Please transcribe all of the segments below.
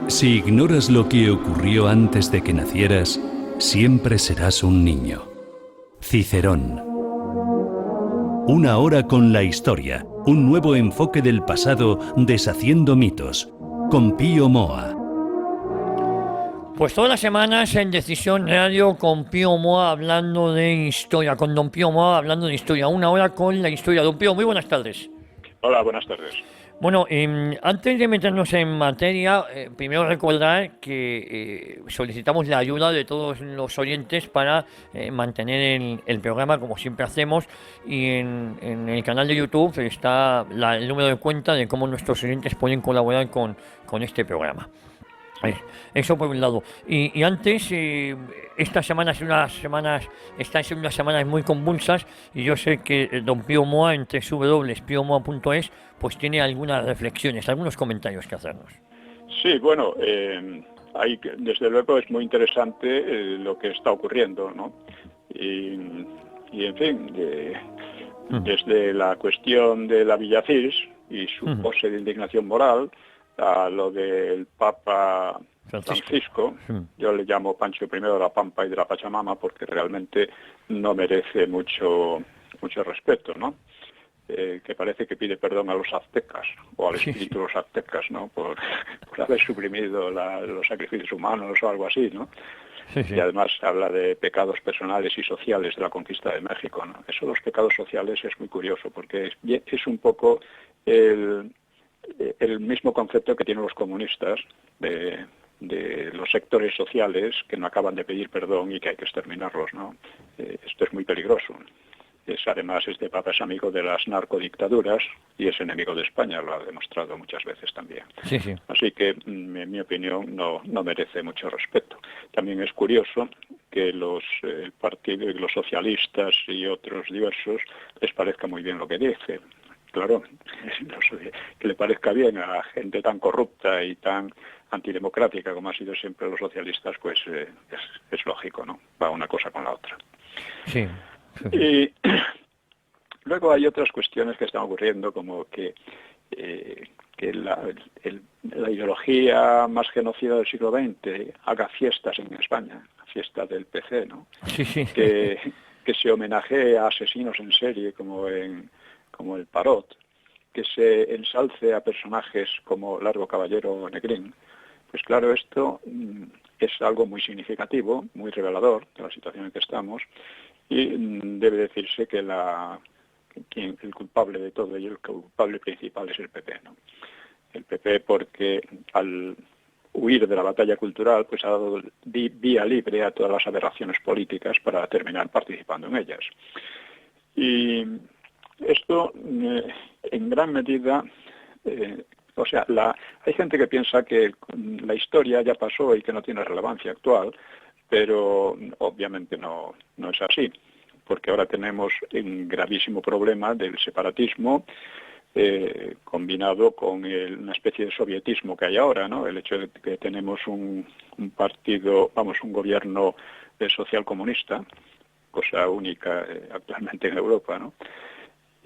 Si ignoras lo que ocurrió antes de que nacieras, siempre serás un niño. Cicerón. Una hora con la historia, un nuevo enfoque del pasado deshaciendo mitos, con Pío Moa. Pues todas las semanas en Decisión Radio con Pío Moa hablando de historia, con don Pío Moa hablando de historia, una hora con la historia. Don Pío, muy buenas tardes. Hola, buenas tardes. Bueno, antes de meternos en materia, primero recordar que solicitamos la ayuda de todos los oyentes para mantener el programa como siempre hacemos, y en el canal de YouTube está el número de cuenta de cómo nuestros oyentes pueden colaborar con este programa. Eso por un lado. Y antes, estas semanas están siendo unas semanas muy convulsas, y yo sé que don Pío Moa en www.piomoa.es pues tiene algunas reflexiones, algunos comentarios que hacernos. Sí, bueno, desde luego es muy interesante lo que está ocurriendo, ¿no? Y en fin, desde la cuestión de la Villa Cis y su pose de indignación moral, a lo del Papa Francisco, yo le llamo Pancho I de la Pampa y de la Pachamama porque realmente no merece mucho respeto, ¿no? Que parece que pide perdón a los aztecas o al espíritu de los aztecas, ¿no? Por haber suprimido los sacrificios humanos o algo así, ¿no? Sí. Y además habla de pecados personales y sociales de la conquista de México, ¿no? Eso de los pecados sociales es muy curioso porque es un poco el mismo concepto que tienen los comunistas de los sectores sociales que no acaban de pedir perdón y que hay que exterminarlos, ¿no? Esto es muy peligroso. Además, este Papa es amigo de las narcodictaduras y es enemigo de España, lo ha demostrado muchas veces también. Sí. Así que, en mi opinión, no merece mucho respeto. También es curioso que los socialistas y otros diversos les parezca muy bien lo que dice. Claro, que le parezca bien a gente tan corrupta y tan antidemocrática como ha sido siempre los socialistas, pues es lógico, ¿no? Va una cosa con la otra. Sí. Y luego hay otras cuestiones que están ocurriendo, como que la ideología más genocida del siglo XX haga fiestas en España, fiestas del PC, ¿no? Sí. Que se homenajee a asesinos en serie como el Parot, que se ensalce a personajes como Largo Caballero o Negrín. Pues claro, esto es algo muy significativo, muy revelador de la situación en que estamos, y debe decirse que el culpable de todo ello, el culpable principal es el PP, ¿no? El PP porque al huir de la batalla cultural pues ha dado vía libre a todas las aberraciones políticas para terminar participando en ellas. Y esto, en gran medida, hay gente que piensa que la historia ya pasó y que no tiene relevancia actual, pero obviamente no es así, porque ahora tenemos un gravísimo problema del separatismo combinado con una especie de sovietismo que hay ahora, ¿no? El hecho de que tenemos un gobierno social comunista, cosa única actualmente en Europa, ¿no?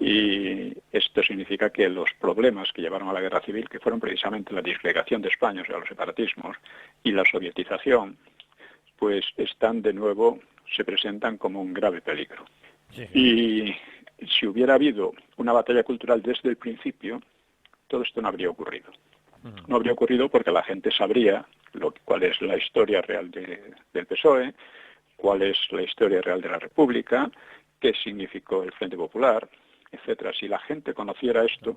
Y esto significa que los problemas que llevaron a la guerra civil, que fueron precisamente la disgregación de España, o sea, los separatismos, y la sovietización, pues se presentan como un grave peligro. Sí. Y si hubiera habido una batalla cultural desde el principio, todo esto no habría ocurrido. No habría ocurrido porque la gente sabría cuál es la historia real del PSOE, cuál es la historia real de la República, qué significó el Frente Popular, etcétera. Si la gente conociera esto,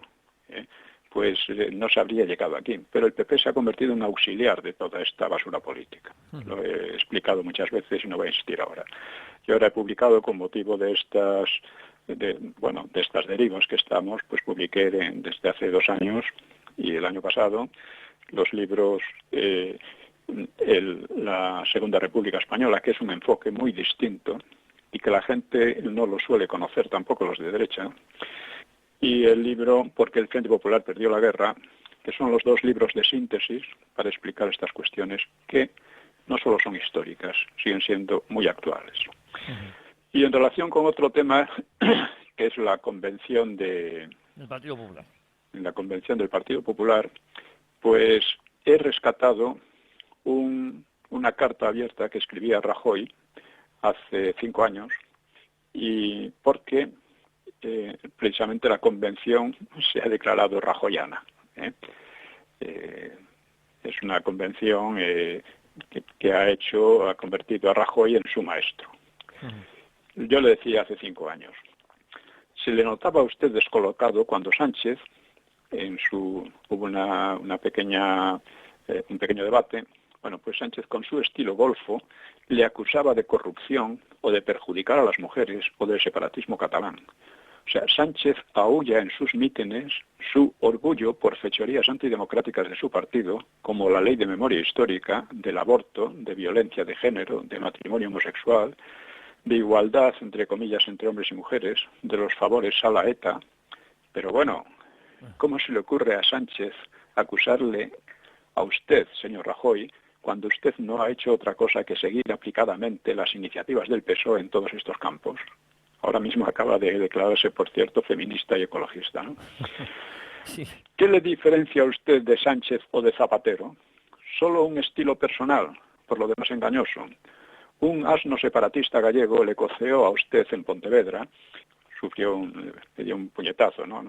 pues no se habría llegado aquí. Pero el PP se ha convertido en un auxiliar de toda esta basura política. Lo he explicado muchas veces y no voy a insistir ahora. Yo ahora he publicado, con motivo de estas derivas que pues publiqué desde hace 2 años y el año pasado los libros La Segunda República Española, que es un enfoque muy distinto y que la gente no lo suele conocer, tampoco los de derecha, y el libro Porque el Frente Popular perdió la guerra, que son los 2 libros de síntesis para explicar estas cuestiones que no solo son históricas, siguen siendo muy actuales. Y en relación con otro tema, que es la convención del Partido Popular, pues he rescatado una carta abierta que escribía Rajoy hace 5 años, y porque precisamente la convención se ha declarado rajoyana. Es una convención que ha convertido a Rajoy en su maestro. Yo le decía hace 5 años, se le notaba a usted descolocado cuando Sánchez, hubo un pequeño debate. Bueno, pues Sánchez, con su estilo golfo, le acusaba de corrupción o de perjudicar a las mujeres o del separatismo catalán. O sea, Sánchez aúlla en sus mítines su orgullo por fechorías antidemocráticas de su partido, como la ley de memoria histórica, del aborto, de violencia de género, de matrimonio homosexual, de igualdad, entre comillas, entre hombres y mujeres, de los favores a la ETA. Pero bueno, ¿cómo se le ocurre a Sánchez acusarle a usted, señor Rajoy, cuando usted no ha hecho otra cosa que seguir aplicadamente las iniciativas del PSOE en todos estos campos? Ahora mismo acaba de declararse, por cierto, feminista y ecologista, ¿no? Sí. ¿Qué le diferencia a usted de Sánchez o de Zapatero? Solo un estilo personal, por lo demás engañoso. Un asno separatista gallego le coceó a usted en Pontevedra, le dio un puñetazo, ¿no?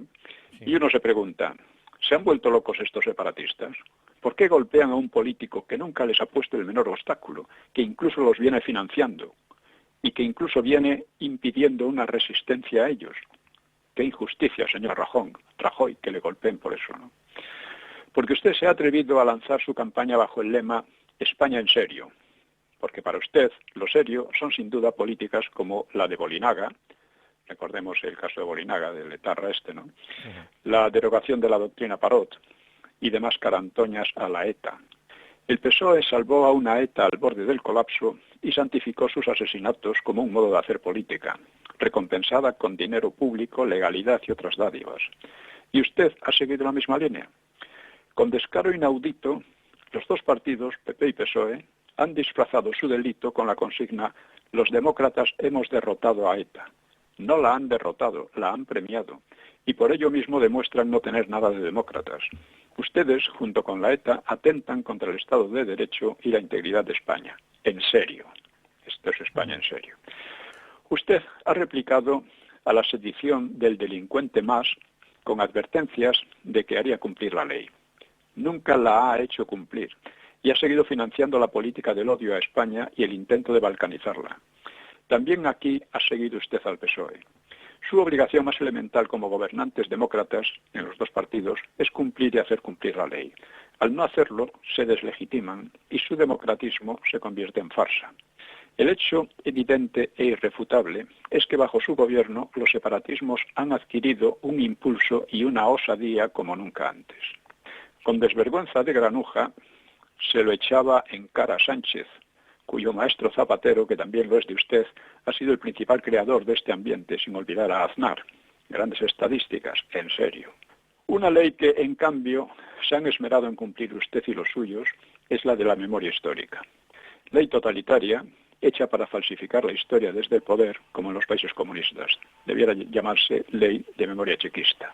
Sí. Y uno se pregunta, ¿se han vuelto locos estos separatistas? ¿Por qué golpean a un político que nunca les ha puesto el menor obstáculo, que incluso los viene financiando y que incluso viene impidiendo una resistencia a ellos? Qué injusticia, señor Rajoy, que le golpeen por eso, ¿no? Porque usted se ha atrevido a lanzar su campaña bajo el lema España en serio, porque para usted lo serio son sin duda políticas como la de Bolinaga, recordemos el caso de Bolinaga, del etarra ¿no? La derogación de la doctrina Parot y demás carantoñas a la ETA. El PSOE salvó a una ETA al borde del colapso y santificó sus asesinatos como un modo de hacer política, recompensada con dinero público, legalidad y otras dádivas. Y usted ha seguido la misma línea. Con descaro inaudito, los dos partidos, PP y PSOE, han disfrazado su delito con la consigna «Los demócratas hemos derrotado a ETA». No la han derrotado, la han premiado, y por ello mismo demuestran no tener nada de demócratas. Ustedes, junto con la ETA, atentan contra el Estado de Derecho y la integridad de España. En serio. Esto es España en serio. Usted ha replicado a la sedición del delincuente más con advertencias de que haría cumplir la ley. Nunca la ha hecho cumplir y ha seguido financiando la política del odio a España y el intento de balcanizarla. También aquí ha seguido usted al PSOE. Su obligación más elemental como gobernantes demócratas en los dos partidos es cumplir y hacer cumplir la ley. Al no hacerlo, se deslegitiman y su democratismo se convierte en farsa. El hecho evidente e irrefutable es que bajo su gobierno los separatismos han adquirido un impulso y una osadía como nunca antes. Con desvergüenza de granuja se lo echaba en cara a Sánchez, cuyo maestro Zapatero, que también lo es de usted, ha sido el principal creador de este ambiente, sin olvidar a Aznar. Grandes estadísticas, en serio. Una ley que, en cambio, se han esmerado en cumplir usted y los suyos es la de la memoria histórica. Ley totalitaria, hecha para falsificar la historia desde el poder, como en los países comunistas. Debiera llamarse ley de memoria chequista.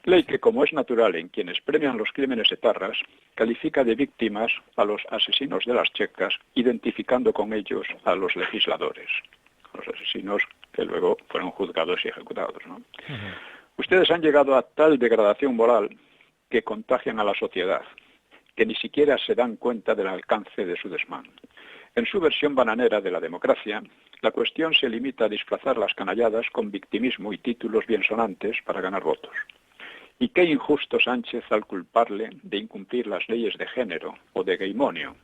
Ley que, como es natural en quienes premian los crímenes etarras, califica de víctimas a los asesinos de las checas, identificando con ellos a los legisladores, los asesinos que luego fueron juzgados y ejecutados, ¿no? Ustedes han llegado a tal degradación moral que contagian a la sociedad, que ni siquiera se dan cuenta del alcance de su desmán. En su versión bananera de la democracia, la cuestión se limita a disfrazar las canalladas con victimismo y títulos biensonantes para ganar votos. Y qué injusto Sánchez al culparle de incumplir las leyes de género o de geimonio.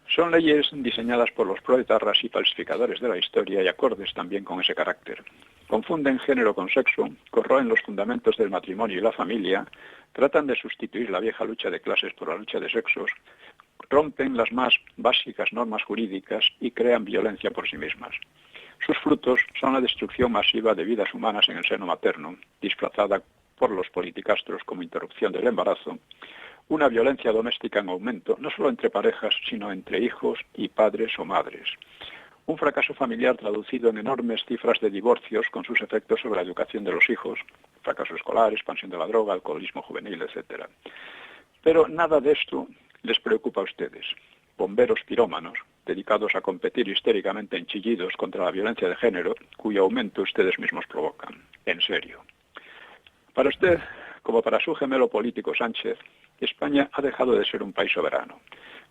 Son leyes diseñadas por los proetarras y falsificadores de la historia y acordes también con ese carácter. Confunden género con sexo, corroen los fundamentos del matrimonio y la familia, tratan de sustituir la vieja lucha de clases por la lucha de sexos, rompen las más básicas normas jurídicas y crean violencia por sí mismas. Sus frutos son la destrucción masiva de vidas humanas en el seno materno, disfrazada por los politicastros como interrupción del embarazo, una violencia doméstica en aumento, no solo entre parejas, sino entre hijos y padres o madres. Un fracaso familiar traducido en enormes cifras de divorcios con sus efectos sobre la educación de los hijos, fracaso escolar, expansión de la droga, alcoholismo juvenil, etc. Pero nada de esto les preocupa a ustedes? Bomberos pirómanos, dedicados a competir histéricamente en chillidos contra la violencia de género, cuyo aumento ustedes mismos provocan. En serio. Para usted, como para su gemelo político Sánchez, España ha dejado de ser un país soberano.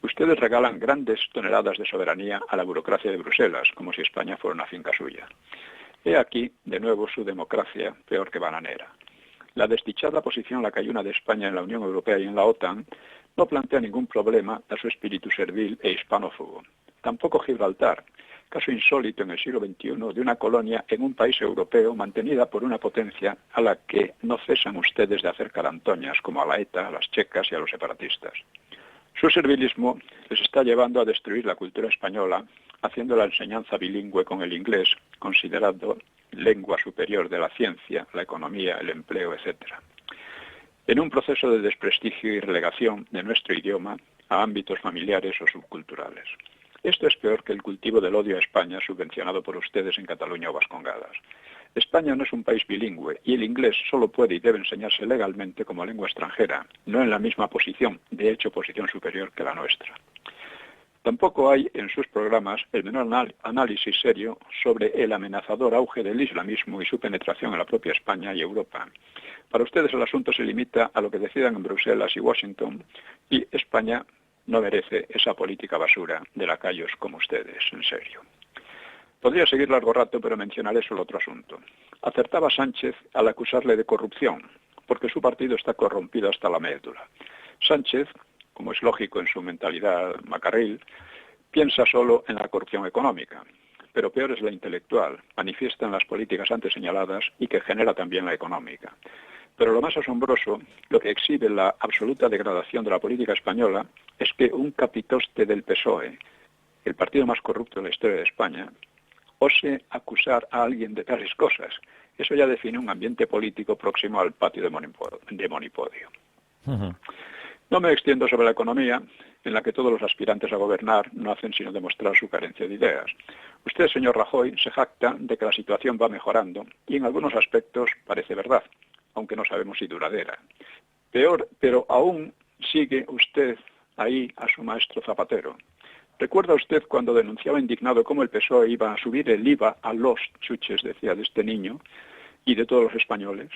Ustedes regalan grandes toneladas de soberanía a la burocracia de Bruselas, como si España fuera una finca suya. He aquí, de nuevo, su democracia, peor que bananera. La desdichada posición lacayuna de España en la Unión Europea y en la OTAN no plantea ningún problema a su espíritu servil e hispanófobo. Tampoco Gibraltar, caso insólito en el siglo XXI de una colonia en un país europeo mantenida por una potencia a la que no cesan ustedes de hacer carantoñas, como a la ETA, a las checas y a los separatistas. Su servilismo les está llevando a destruir la cultura española, haciendo la enseñanza bilingüe con el inglés, considerado lengua superior de la ciencia, la economía, el empleo, etc. En un proceso de desprestigio y relegación de nuestro idioma a ámbitos familiares o subculturales. Esto es peor que el cultivo del odio a España subvencionado por ustedes en Cataluña o Vascongadas. España no es un país bilingüe y el inglés solo puede y debe enseñarse legalmente como lengua extranjera, no en la misma posición, de hecho posición superior que la nuestra. Tampoco hay en sus programas el menor análisis serio sobre el amenazador auge del islamismo y su penetración en la propia España y Europa. Para ustedes el asunto se limita a lo que decidan en Bruselas y Washington y España no merece esa política basura de lacayos como ustedes, en serio. Podría seguir largo rato, pero mencionaré solo otro asunto. Acertaba Sánchez al acusarle de corrupción, porque su partido está corrompido hasta la médula. Sánchez, como es lógico en su mentalidad macarril, piensa solo en la corrupción económica, pero peor es la intelectual, manifiesta en las políticas antes señaladas y que genera también la económica. Pero lo más asombroso, lo que exhibe la absoluta degradación de la política española, es que un capitoste del PSOE, el partido más corrupto de la historia de España, ose acusar a alguien de tales cosas. Eso ya define un ambiente político próximo al patio de Monipodio. No me extiendo sobre la economía, en la que todos los aspirantes a gobernar no hacen sino demostrar su carencia de ideas. Usted, señor Rajoy, se jacta de que la situación va mejorando y en algunos aspectos parece verdad, aunque no sabemos si duradera. Peor, pero aún sigue usted ahí a su maestro Zapatero. ¿Recuerda usted cuando denunciaba indignado cómo el PSOE iba a subir el IVA a los chuches, decía, de este niño y de todos los españoles?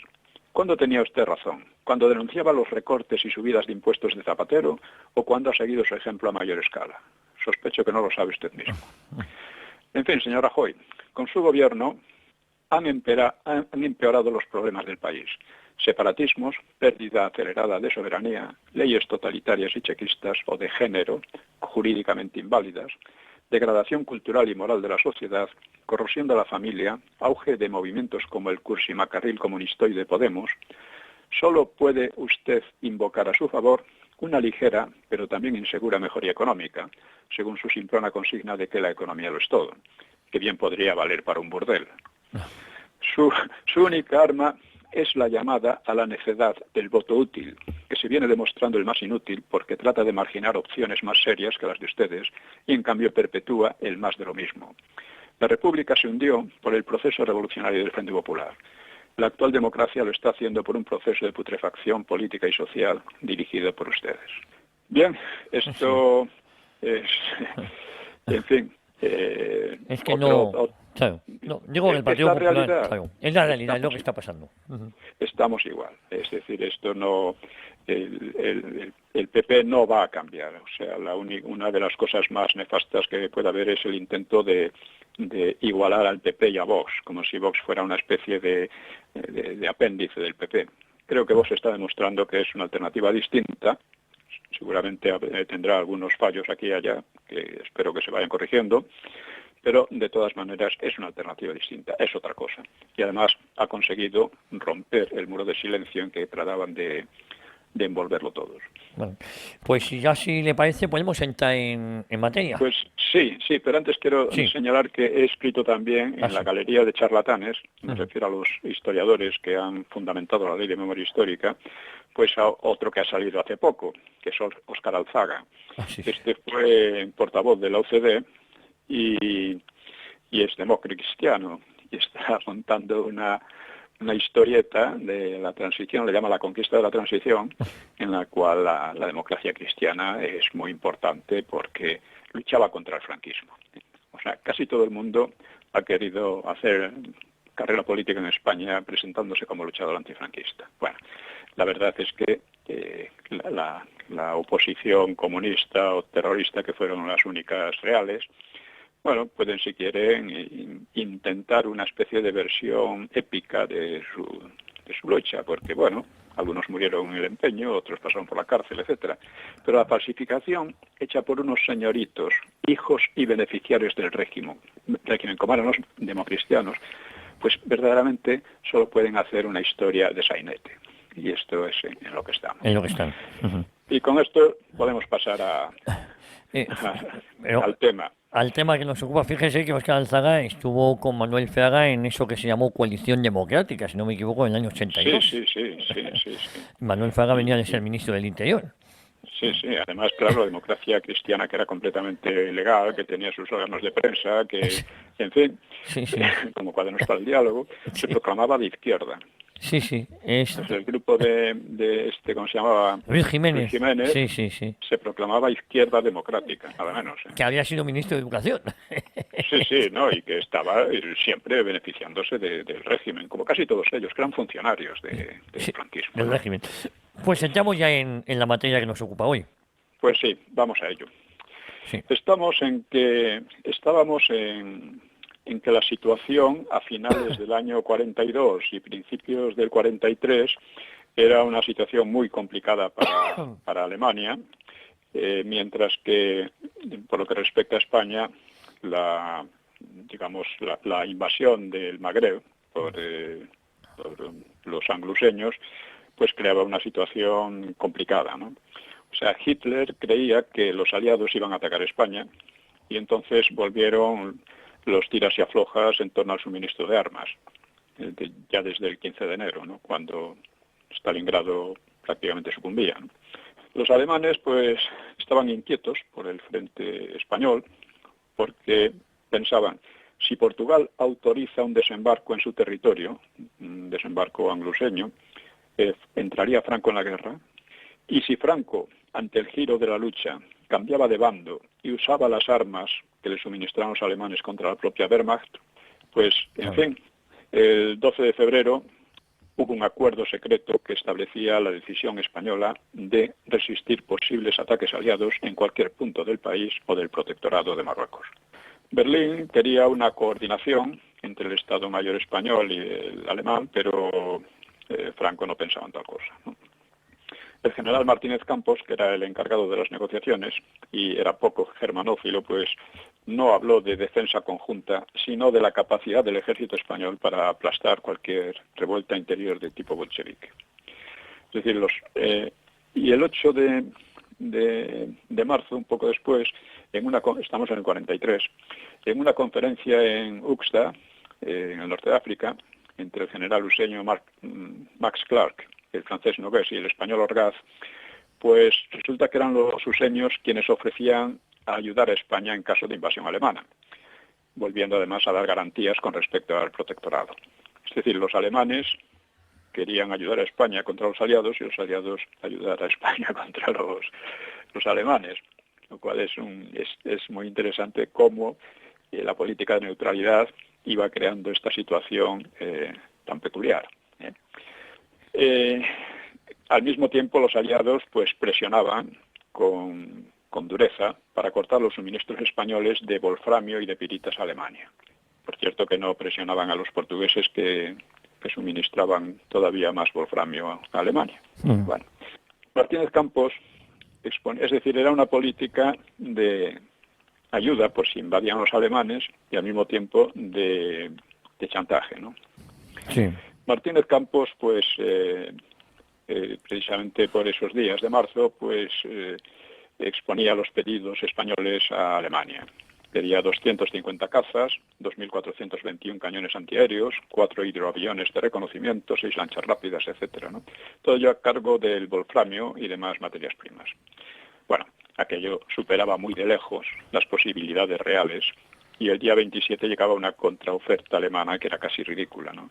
¿Cuándo tenía usted razón? ¿Cuando denunciaba los recortes y subidas de impuestos de Zapatero o cuando ha seguido su ejemplo a mayor escala? Sospecho que no lo sabe usted mismo. En fin, señor Rajoy, con su gobierno han empeorado los problemas del país. Separatismos, pérdida acelerada de soberanía, leyes totalitarias y chequistas o de género, jurídicamente inválidas, degradación cultural y moral de la sociedad, corrosión de la familia, auge de movimientos como el cursimacarril comunistoide de Podemos. Solo puede usted invocar a su favor una ligera, pero también insegura mejoría económica, según su simplona consigna de que la economía lo es todo, que bien podría valer para un burdel. Su única arma es la llamada a la necedad del voto útil, que se viene demostrando el más inútil porque trata de marginar opciones más serias que las de ustedes y en cambio perpetúa el más de lo mismo. La República se hundió por el proceso revolucionario del Frente Popular. La actual democracia lo está haciendo por un proceso de putrefacción política y social dirigido por ustedes. Bien, esto es, en fin... es que claro, no, digo en el Partido Popular, realidad, claro, es la realidad, es lo que está pasando. Estamos igual, es decir, esto no, el PP no va a cambiar, o sea, una de las cosas más nefastas que puede haber es el intento de igualar al PP y a Vox, como si Vox fuera una especie de apéndice del PP. Creo que Vox está demostrando que es una alternativa distinta. Seguramente tendrá algunos fallos aquí y allá, que espero que se vayan corrigiendo, pero de todas maneras es una alternativa distinta, es otra cosa. Y además ha conseguido romper el muro de silencio en que trataban de envolverlo todos. Bueno, pues ya si le parece podemos entrar en materia. Pues sí, pero antes quiero señalar que he escrito también en la galería de charlatanes, me refiero a los historiadores que han fundamentado la Ley de Memoria Histórica, pues a otro que ha salido hace poco, que es Óscar Alzaga. Este fue portavoz de la OCDE y es demócristiano y está montando una una historieta de la transición, le llama La conquista de la transición, en la cual la democracia cristiana es muy importante porque luchaba contra el franquismo. O sea, casi todo el mundo ha querido hacer carrera política en España presentándose como luchador antifranquista. Bueno, la verdad es que la oposición comunista o terrorista, que fueron las únicas reales, bueno, pueden, si quieren, intentar una especie de versión épica de su lucha, porque, bueno, algunos murieron en el empeño, otros pasaron por la cárcel, etcétera. Pero la falsificación hecha por unos señoritos, hijos y beneficiarios del régimen como eran los democristianos, pues verdaderamente solo pueden hacer una historia de sainete. Y esto es en lo que estamos. En lo que están. Y con esto podemos pasar al tema. Al tema que nos ocupa, fíjese que Óscar Alzaga estuvo con Manuel Fraga en eso que se llamó Coalición Democrática, si no me equivoco, en el año 82. Sí. Manuel Fraga venía de ser ministro del Interior. Sí, además, claro, la democracia cristiana, que era completamente legal, que tenía sus órganos de prensa, que, en fin, como cuadernos para el diálogo, se proclamaba de izquierda. Sí. El grupo de ¿cómo se llamaba? Luis Jiménez. Sí. Se proclamaba izquierda democrática, nada menos. Que había sido ministro de Educación. Sí, ¿no? Y que estaba siempre beneficiándose del régimen, como casi todos ellos, que eran funcionarios del franquismo. Del régimen. Pues entramos ya en la materia que nos ocupa hoy. Pues sí, vamos a ello. Sí. Estábamos en que la situación a finales del año 42 y principios del 43 era una situación muy complicada para Alemania, mientras que, por lo que respecta a España, la invasión del Magreb por los angluseños, pues creaba una situación complicada, ¿no? O sea, Hitler creía que los aliados iban a atacar España y entonces volvieron los tiras y aflojas en torno al suministro de armas, ya desde el 15 de enero, ¿no? Cuando Stalingrado prácticamente sucumbía, ¿no? Los alemanes, pues, estaban inquietos por el frente español, porque pensaban, si Portugal autoriza un desembarco en su territorio, un desembarco angluseño, entraría Franco en la guerra, y si Franco, ante el giro de la lucha, cambiaba de bando y usaba las armas que le suministraban los alemanes contra la propia Wehrmacht, pues, en fin, el 12 de febrero hubo un acuerdo secreto que establecía la decisión española de resistir posibles ataques aliados en cualquier punto del país o del protectorado de Marruecos. Berlín quería una coordinación entre el Estado Mayor español y el alemán, pero Franco no pensaba en tal cosa, ¿no? El general Martínez Campos, que era el encargado de las negociaciones y era poco germanófilo, pues no habló de defensa conjunta, sino de la capacidad del ejército español para aplastar cualquier revuelta interior de tipo bolchevique. Es decir, y el 8 de marzo, un poco después, estamos en el 43, en una conferencia en Uxda, en el norte de África, entre el general luseño Max Clark, el francés Nogués y el español Orgaz, pues resulta que eran los useños quienes ofrecían ayudar a España en caso de invasión alemana, volviendo además a dar garantías con respecto al protectorado. Es decir, los alemanes querían ayudar a España contra los aliados y los aliados ayudar a España contra los alemanes, lo cual es muy interesante cómo la política de neutralidad iba creando esta situación tan peculiar. Al mismo tiempo, los aliados pues presionaban con dureza para cortar los suministros españoles de wolframio y de piritas a Alemania. Por cierto que no presionaban a los portugueses que suministraban todavía más wolframio a Alemania. Bueno, Martínez Campos es decir, era una política de ayuda por si invadían los alemanes y al mismo tiempo de chantaje, ¿no? Sí. Martínez Campos, pues, precisamente por esos días de marzo, pues, exponía los pedidos españoles a Alemania. Pedía 250 cazas, 2.421 cañones antiaéreos, 4 hidroaviones de reconocimiento, 6 lanchas rápidas, etcétera, ¿no? Todo ello a cargo del wolframio y demás materias primas. Bueno, aquello superaba muy de lejos las posibilidades reales y el día 27 llegaba una contraoferta alemana que era casi ridícula, ¿no?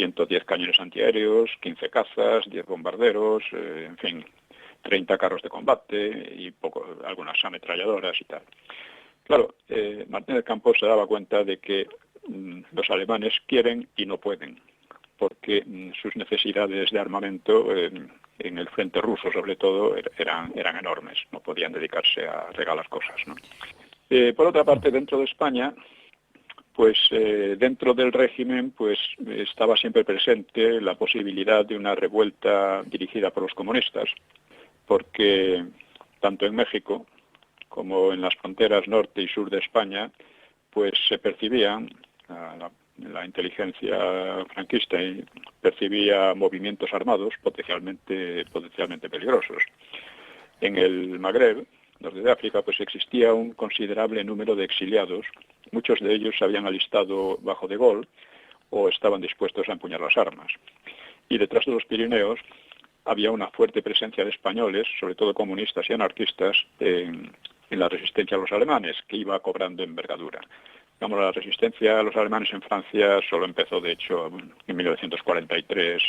110 cañones antiaéreos, 15 cazas, 10 bombarderos, en fin, 30 carros de combate y algunas ametralladoras y tal. Claro, Martínez Campos se daba cuenta de que los alemanes quieren y no pueden, porque sus necesidades de armamento en el frente ruso, sobre todo, eran enormes. No podían dedicarse a regalar cosas, ¿no? Por otra parte, dentro de España, pues dentro del régimen, pues estaba siempre presente la posibilidad de una revuelta dirigida por los comunistas, porque tanto en México como en las fronteras norte y sur de España, pues se percibían, la inteligencia franquista y percibía movimientos armados potencialmente peligrosos. En el Magreb, norte de África, pues existía un considerable número de exiliados. Muchos de ellos se habían alistado bajo De Gaulle o estaban dispuestos a empuñar las armas. Y detrás de los Pirineos había una fuerte presencia de españoles, sobre todo comunistas y anarquistas, en la resistencia a los alemanes, que iba cobrando envergadura. Digamos, la resistencia a los alemanes en Francia solo empezó, de hecho, en 1943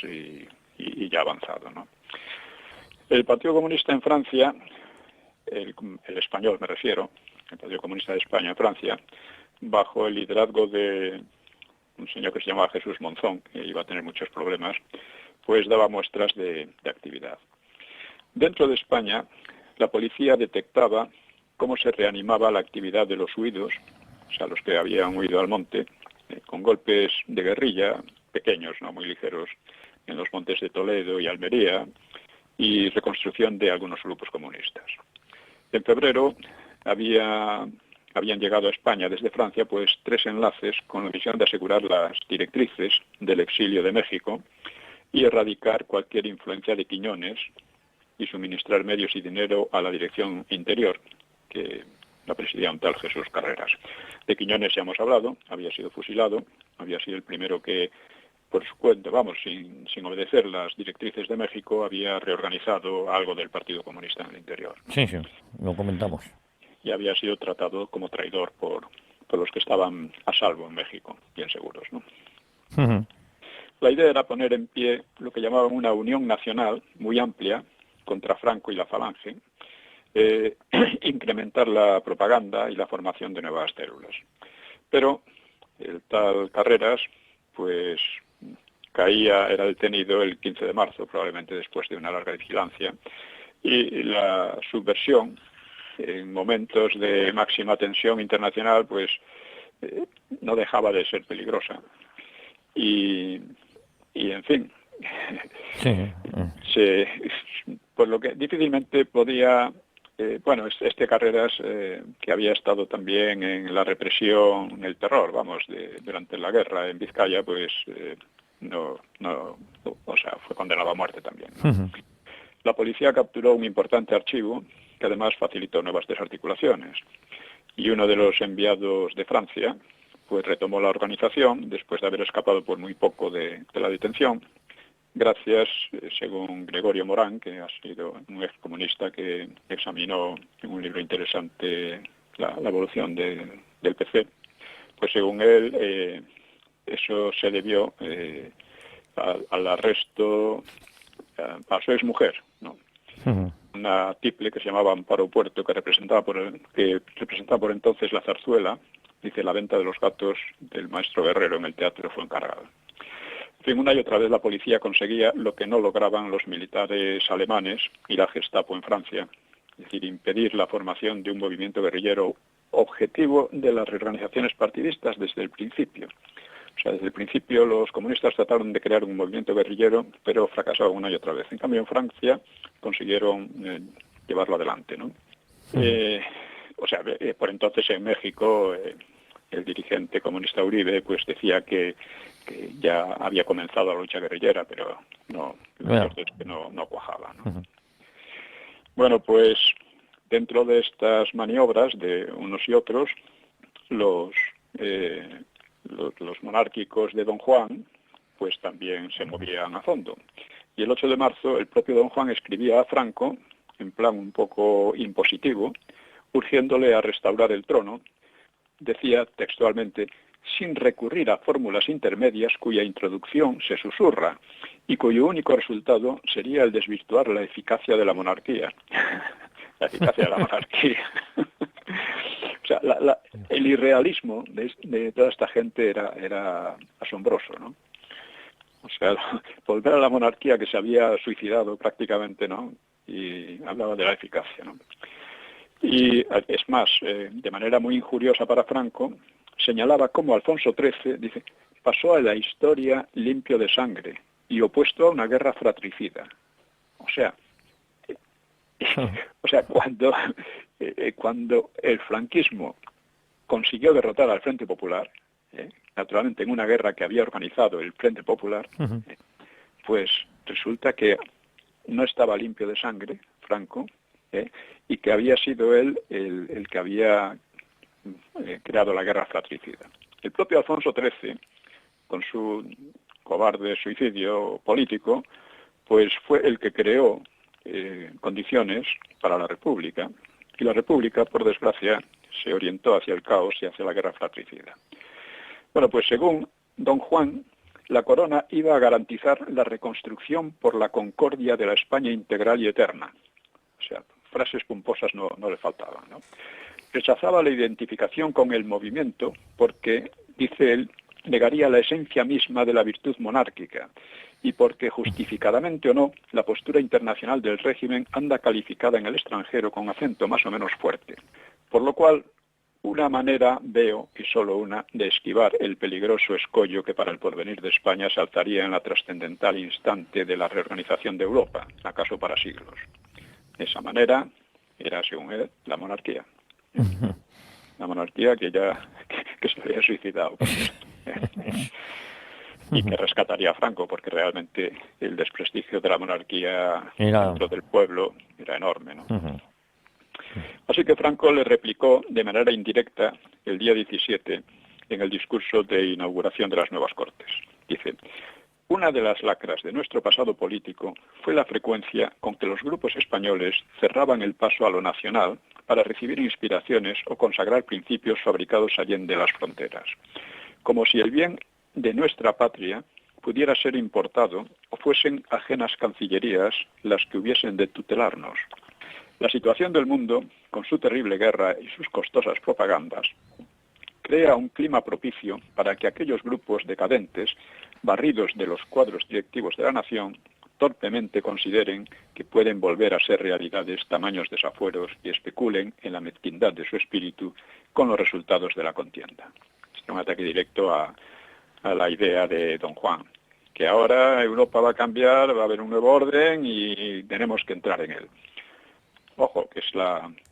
y ya avanzado, ¿no? El Partido Comunista en Francia, el español me refiero, el Partido Comunista de España en Francia, bajo el liderazgo de un señor que se llamaba Jesús Monzón, que iba a tener muchos problemas, pues daba muestras de actividad. Dentro de España, la policía detectaba cómo se reanimaba la actividad de los huidos, o sea, los que habían huido al monte, con golpes de guerrilla, pequeños, no muy ligeros, en los montes de Toledo y Almería, y reconstrucción de algunos grupos comunistas. En febrero habían llegado a España desde Francia pues 3 enlaces con la misión de asegurar las directrices del exilio de México y erradicar cualquier influencia de Quiñones y suministrar medios y dinero a la Dirección Interior, que la presidía un tal Jesús Carreras. De Quiñones ya hemos hablado, había sido fusilado, había sido el primero que, por su cuenta, sin obedecer las directrices de México, había reorganizado algo del Partido Comunista en el interior. Sí, lo comentamos. Y había sido tratado como traidor por los que estaban a salvo en México, bien seguros, ¿no? Uh-huh. La idea era poner en pie lo que llamaban una unión nacional muy amplia contra Franco y la Falange, incrementar la propaganda y la formación de nuevas células. Pero el tal Carreras, pues era detenido el 15 de marzo, probablemente después de una larga vigilancia, y la subversión, en momentos de máxima tensión internacional, pues no dejaba de ser peligrosa. Y en fin, sí. por lo que difícilmente podía... este Carreras, que había estado también en la represión, el terror, durante la guerra en Vizcaya, pues fue condenado a muerte también, ¿no? Uh-huh. La policía capturó un importante archivo que además facilitó nuevas desarticulaciones. Y uno de los enviados de Francia, pues retomó la organización después de haber escapado por muy poco de la detención, gracias, según Gregorio Morán, que ha sido un excomunista que examinó en un libro interesante la evolución del PC, pues según él, eso se debió al arresto a su exmujer, ¿no? Uh-huh. Una tiple que se llamaba Amparo Puerto, que representaba por entonces la zarzuela, dice, la venta de los gatos del maestro Guerrero en el teatro fue encargada. En fin, una y otra vez la policía conseguía lo que no lograban los militares alemanes y la Gestapo en Francia, es decir, impedir la formación de un movimiento guerrillero objetivo de las reorganizaciones partidistas desde el principio. O sea, desde el principio los comunistas trataron de crear un movimiento guerrillero, pero fracasaron una y otra vez. En cambio, en Francia consiguieron llevarlo adelante, ¿no? Por entonces en México el dirigente comunista Uribe pues decía que ya había comenzado la lucha guerrillera, pero lo cierto es que no cuajaba, ¿no? Uh-huh. Bueno, pues dentro de estas maniobras de unos y otros, los monárquicos de Don Juan pues también se movían a fondo. Y el 8 de marzo el propio Don Juan escribía a Franco, en plan un poco impositivo, urgiéndole a restaurar el trono. Decía textualmente: sin recurrir a fórmulas intermedias cuya introducción se susurra y cuyo único resultado sería el desvirtuar la eficacia de la monarquía. La eficacia de la monarquía. O sea, el irrealismo de toda esta gente era asombroso, ¿no? O sea, volver a la monarquía que se había suicidado prácticamente, ¿no? Y hablaba de la eficacia, ¿no? Y es más, de manera muy injuriosa para Franco, señalaba cómo Alfonso XIII, dice, pasó a la historia limpio de sangre y opuesto a una guerra fratricida. O sea, cuando el franquismo consiguió derrotar al Frente Popular, naturalmente en una guerra que había organizado el Frente Popular, pues resulta que no estaba limpio de sangre, Franco, y que había sido él el que había creado la guerra fratricida. El propio Alfonso XIII, con su cobarde suicidio político, pues fue el que creó condiciones para la República, y la República, por desgracia, se orientó hacia el caos y hacia la guerra fratricida. Bueno, pues según don Juan, la corona iba a garantizar la reconstrucción por la concordia de la España integral y eterna. O sea, frases pomposas no le faltaban, ¿no? Rechazaba la identificación con el movimiento porque, dice él, negaría la esencia misma de la virtud monárquica y porque, justificadamente o no, la postura internacional del régimen anda calificada en el extranjero con acento más o menos fuerte. Por lo cual, una manera, veo, y solo una, de esquivar el peligroso escollo que para el porvenir de España se alzaría en la trascendental instante de la reorganización de Europa, acaso para siglos. Esa manera era, según él, la monarquía. La monarquía que se había suicidado, por cierto. Y que rescataría a Franco, porque realmente el desprestigio de la monarquía dentro del pueblo era enorme, ¿no? Así que Franco le replicó de manera indirecta el día 17 en el discurso de inauguración de las nuevas Cortes. Dice, una de las lacras de nuestro pasado político fue la frecuencia con que los grupos españoles cerraban el paso a lo nacional para recibir inspiraciones o consagrar principios fabricados allende las fronteras, como si el bien de nuestra patria pudiera ser importado o fuesen ajenas cancillerías las que hubiesen de tutelarnos. La situación del mundo, con su terrible guerra y sus costosas propagandas, crea un clima propicio para que aquellos grupos decadentes, barridos de los cuadros directivos de la nación, torpemente consideren que pueden volver a ser realidades tamaños desafueros y especulen en la mezquindad de su espíritu con los resultados de la contienda. Es un ataque directo a la idea de don Juan, que ahora Europa va a cambiar, va a haber un nuevo orden y tenemos que entrar en él. Ojo, que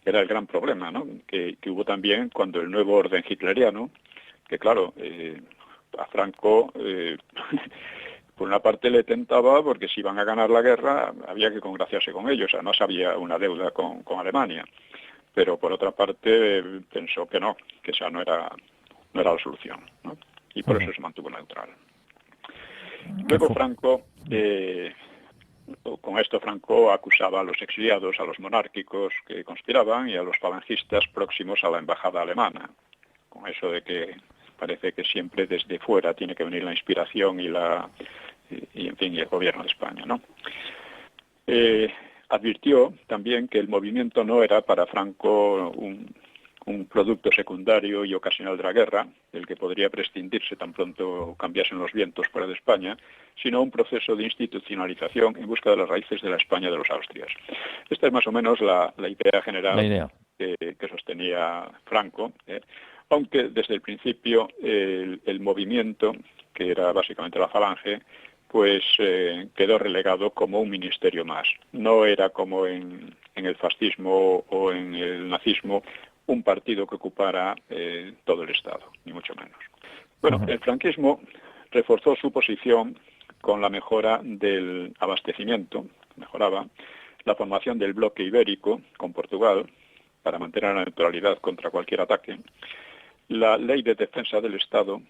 era el gran problema, ¿no? Que hubo también cuando el nuevo orden hitleriano, que claro, a Franco, por una parte le tentaba porque si iban a ganar la guerra había que congraciarse con ellos, además había una deuda con Alemania, pero por otra parte pensó que no, que esa no era la solución, ¿no? Y por eso se mantuvo neutral. Luego Franco... Con esto Franco acusaba a los exiliados, a los monárquicos que conspiraban y a los falangistas próximos a la embajada alemana. Con eso de que parece que siempre desde fuera tiene que venir la inspiración y el gobierno de España, ¿no? Advirtió también que el movimiento no era para Franco un producto secundario y ocasional de la guerra, del que podría prescindirse tan pronto cambiasen los vientos fuera de España, sino un proceso de institucionalización en busca de las raíces de la España de los Austrias. Esta es más o menos la idea general que sostenía Franco, aunque desde el principio el movimiento, que era básicamente la Falange, pues quedó relegado como un ministerio más. No era como en el fascismo o en el nazismo un partido que ocupara todo el Estado, ni mucho menos. Bueno, el franquismo reforzó su posición con la mejora del abastecimiento, mejoraba la formación del bloque ibérico con Portugal para mantener la neutralidad contra cualquier ataque, la ley de defensa del Estado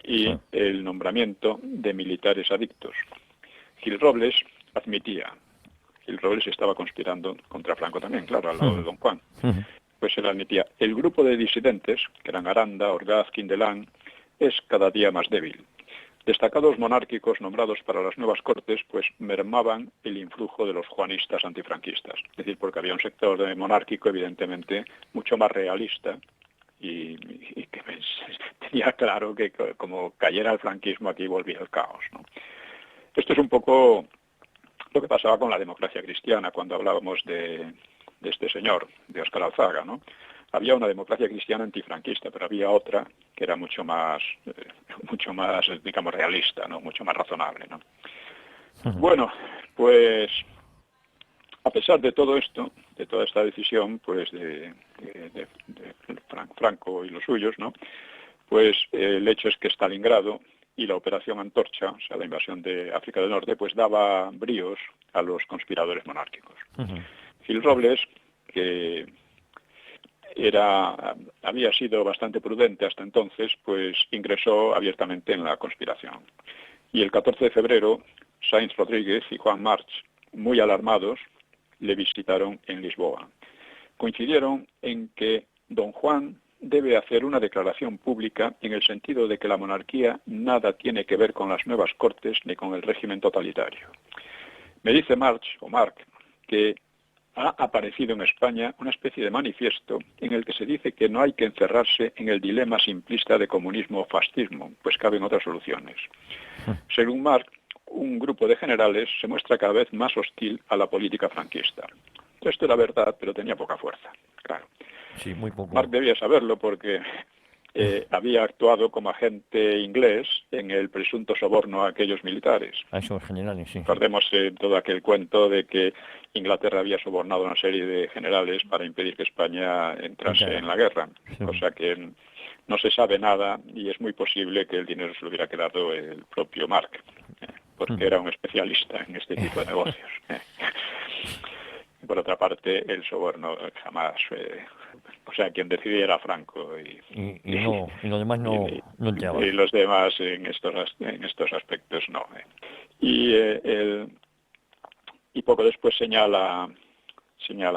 y el nombramiento de militares adictos. Gil Robles admitía, Gil Robles estaba conspirando contra Franco también, claro, al lado de don Juan. Pues él admitía, el grupo de disidentes, que eran Aranda, Orgaz, Quindelán, es cada día más débil. Destacados monárquicos nombrados para las nuevas cortes pues mermaban el influjo de los juanistas antifranquistas. Es decir, porque había un sector monárquico evidentemente mucho más realista y que tenía claro que como cayera el franquismo aquí volvía el caos, ¿no? Esto es un poco lo que pasaba con la democracia cristiana cuando hablábamos de este señor, de Óscar Alzaga, ¿no? Había una democracia cristiana antifranquista, pero había otra que era mucho más, digamos, realista, ¿no? Mucho más razonable, ¿no? Bueno, pues a pesar de todo esto, de toda esta decisión, pues de Franco y los suyos, ¿no? Pues el hecho es que Stalingrado y la Operación Antorcha, o sea, la invasión de África del Norte, pues daba bríos a los conspiradores monárquicos. Gil Robles, que había sido bastante prudente hasta entonces, pues ingresó abiertamente en la conspiración. Y el 14 de febrero, Sáenz Rodríguez y Juan March, muy alarmados, le visitaron en Lisboa. Coincidieron en que don Juan debe hacer una declaración pública en el sentido de que la monarquía nada tiene que ver con las nuevas cortes ni con el régimen totalitario. Me dice March, que ha aparecido en España una especie de manifiesto en el que se dice que no hay que encerrarse en el dilema simplista de comunismo o fascismo, pues caben otras soluciones. Según March, un grupo de generales se muestra cada vez más hostil a la política franquista. Esto era verdad, pero tenía poca fuerza, claro. Sí, muy poco. Marc debía saberlo porque había actuado como agente inglés en el presunto soborno a aquellos militares. A esos generales, sí. Recordemos todo aquel cuento de que Inglaterra había sobornado a una serie de generales para impedir que España entrase en la guerra. Sí. O sea que no se sabe nada y es muy posible que el dinero se lo hubiera quedado el propio Marc, porque era un especialista en este tipo de negocios. Por otra parte, el soborno jamás... o sea, quien decidía era Franco. Y los demás no entraban. Y los demás en estos aspectos no. Y poco después señala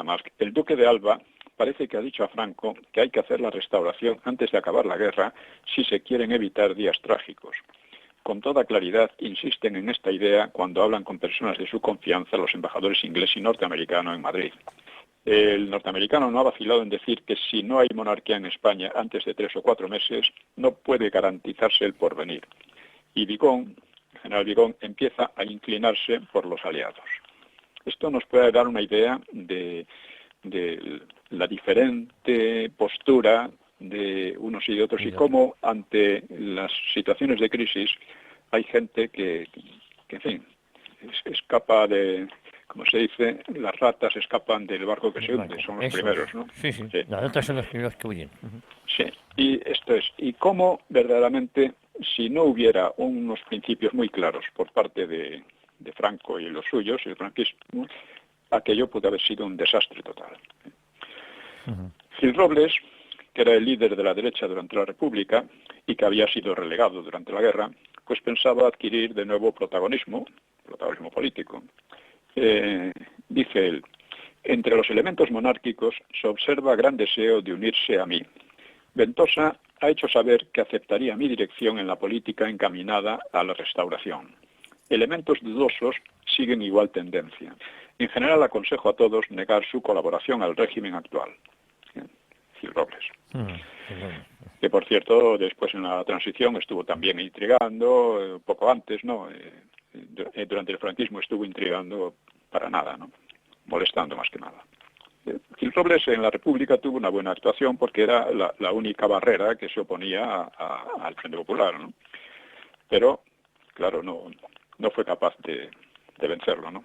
Marc, el duque de Alba parece que ha dicho a Franco que hay que hacer la restauración antes de acabar la guerra si se quieren evitar días trágicos. Con toda claridad insisten en esta idea cuando hablan con personas de su confianza los embajadores inglés y norteamericano en Madrid. El norteamericano no ha vacilado en decir que si no hay monarquía en España antes de 3 o 4 meses, no puede garantizarse el porvenir. Y el general Vigón, empieza a inclinarse por los aliados. Esto nos puede dar una idea de la diferente postura de unos y de otros y cómo ante las situaciones de crisis hay gente que en fin, escapa de... Como se dice, las ratas escapan del barco que se hunde, son los primeros, ¿no? Sí. Las ratas son los primeros que huyen. Sí, y esto es, y cómo verdaderamente, si no hubiera unos principios muy claros por parte de Franco y los suyos, el franquismo, aquello puede haber sido un desastre total. Gil Robles, que era el líder de la derecha durante la República y que había sido relegado durante la guerra, pues pensaba adquirir de nuevo protagonismo político. Dice él, entre los elementos monárquicos se observa gran deseo de unirse a mí. Ventosa ha hecho saber que aceptaría mi dirección en la política encaminada a la restauración. Elementos dudosos siguen igual tendencia. En general aconsejo a todos negar su colaboración al régimen actual. Gil Robles. Que por cierto, después en la transición estuvo también intrigando, poco antes, ¿no? Durante el franquismo estuvo intrigando para nada, ¿no? Molestando más que nada. Gil Robles en la República tuvo una buena actuación porque era la única barrera que se oponía al Frente Popular, ¿no? Pero, claro, no fue capaz de vencerlo, ¿no?